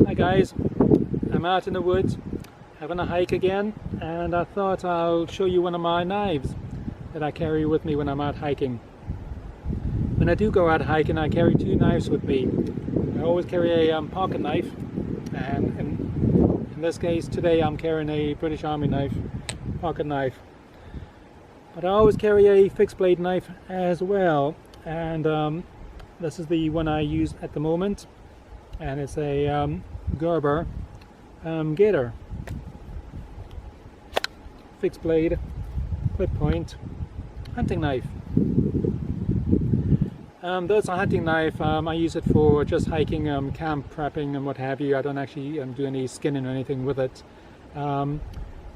Hi guys, I'm out in the woods having a hike again, and I thought I'll show you one of my knives that I carry with me when I'm out hiking. When I do go out hiking, I carry two knives with me. I always carry a pocket knife, and in this case today I'm carrying a British Army knife, pocket knife. But I always carry a fixed blade knife as well, and this is the one I use at the moment, and it's a Gerber Gator, fixed blade, clip point, hunting knife. Though it's a hunting knife, I use it for just hiking, camp prepping and what have you. I don't actually do any skinning or anything with it.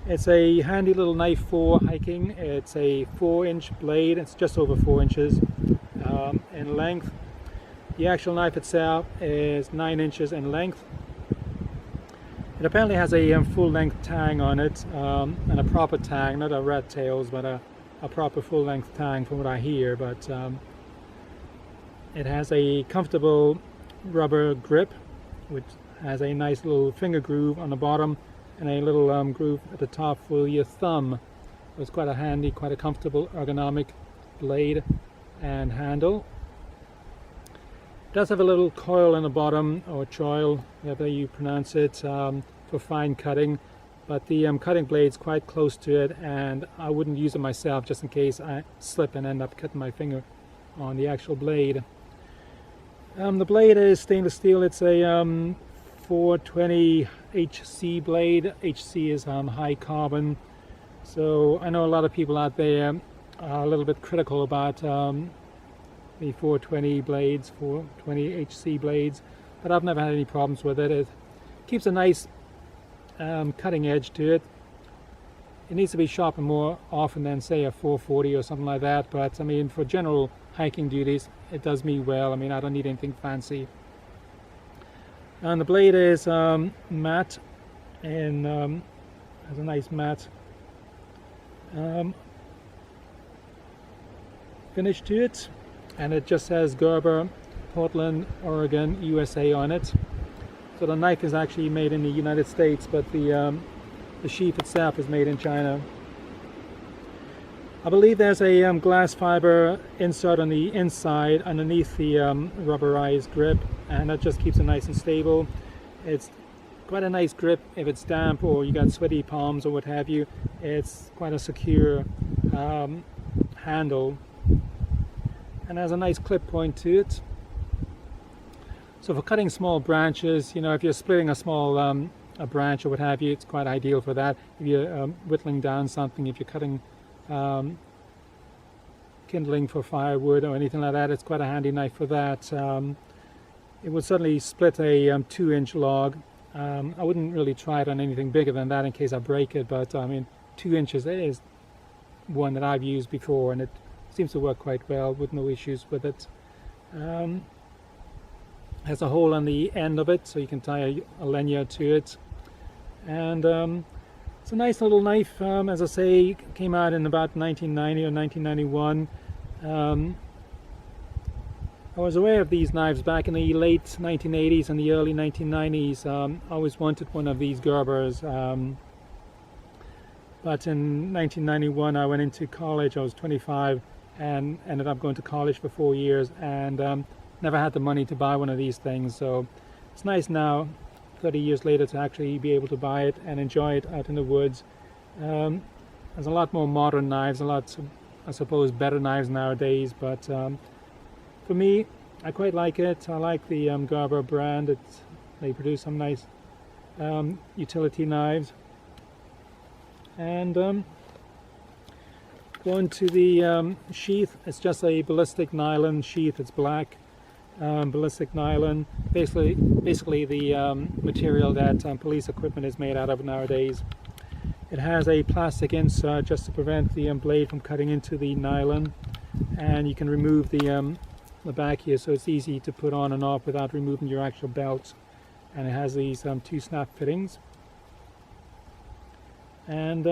It's a handy little knife for hiking. It's a 4-inch blade. It's just over 4 inches in length. The actual knife itself is 9 inches in length. It apparently has a full-length tang on it, and a proper tang, not a rat tails, but a proper full-length tang from what I hear. But it has a comfortable rubber grip, which has a nice little finger groove on the bottom and a little groove at the top for your thumb. It's quite a handy, quite a comfortable, ergonomic blade and handle. It does have a little coil in the bottom, or choil, whatever you pronounce it, for fine cutting, but the cutting blade's quite close to it, and I wouldn't use it myself just in case I slip and end up cutting my finger on the actual blade. The blade is stainless steel. It's a 420 HC blade. HC is high carbon, so I know a lot of people out there are a little bit critical about the 420 blades, 420 HC blades, but I've never had any problems with it. It keeps a nice cutting edge to it. It needs to be sharpened more often than say a 440 or something like that, but I mean for general hiking duties it does me well. I mean, I don't need anything fancy. And the blade is matte and has a nice matte finish to it, and it just says Gerber, Portland, Oregon, USA on it. So the knife is actually made in the United States, but the sheath itself is made in China. I believe there's a glass fiber insert on the inside underneath the rubberized grip, and that just keeps it nice and stable. It's quite a nice grip if it's damp or you got sweaty palms or what have you. It's quite a secure handle, and has a nice clip point to it. So for cutting small branches, you know, if you're splitting a small a branch or what have you, it's quite ideal for that. If you're whittling down something, if you're cutting kindling for firewood or anything like that, it's quite a handy knife for that. It would certainly split a 2-inch log. I wouldn't really try it on anything bigger than that in case I break it, but I mean 2 inches is one that I've used before, and it seems to work quite well with no issues with it. Has a hole on the end of it so you can tie a lanyard to it, and it's a nice little knife. As I say, came out in about 1990 or 1991. I was aware of these knives back in the late 1980s and the early 1990s. I always wanted one of these Gerbers, but in 1991 I went into college. I was 25 and ended up going to college for 4 years, and never had the money to buy one of these things. So it's nice now, 30 years later, to actually be able to buy it and enjoy it out in the woods. There's a lot more modern knives, a lot, I suppose, better knives nowadays, but for me, I quite like it. I like the Gerber brand. They produce some nice utility knives. And going to the sheath, it's just a ballistic nylon sheath. It's black. Ballistic nylon, basically the material that police equipment is made out of nowadays. It has a plastic insert just to prevent the blade from cutting into the nylon, and you can remove the back here, so it's easy to put on and off without removing your actual belt. And it has these 2 snap fittings, and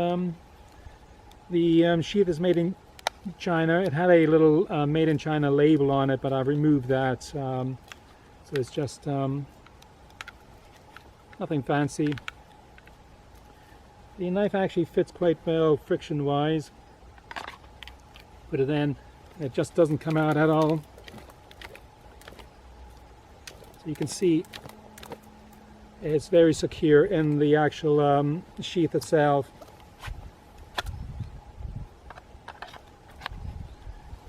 the sheath is made in China. It had a little made in China label on it, but I removed that. So it's just nothing fancy. The knife actually fits quite well friction wise. Put it in, it just doesn't come out at all. So you can see it's very secure in the actual sheath itself.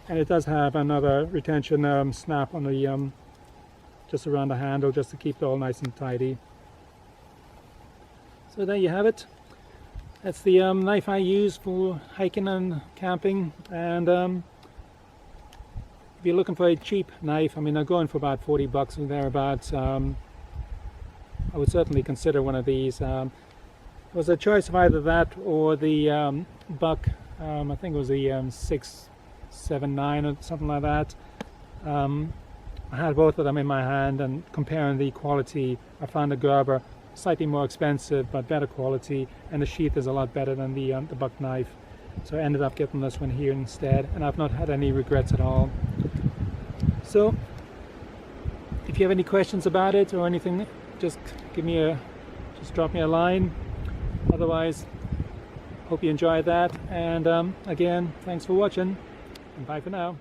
And it does have another retention snap on the just around the handle, just to keep it all nice and tidy. So there you have it. That's the knife I use for hiking and camping. And if you're looking for a cheap knife, I mean, they're going for about 40 bucks or thereabouts. I would certainly consider one of these. It was a choice of either that or the Buck. I think it was the 679 or something like that. I had both of them in my hand, and comparing the quality, I found the Gerber slightly more expensive but better quality, and the sheath is a lot better than the Buck knife. So I ended up getting this one here instead, and I've not had any regrets at all. So if you have any questions about it or anything, just drop me a line. Otherwise, hope you enjoyed that, and again, thanks for watching, and bye for now.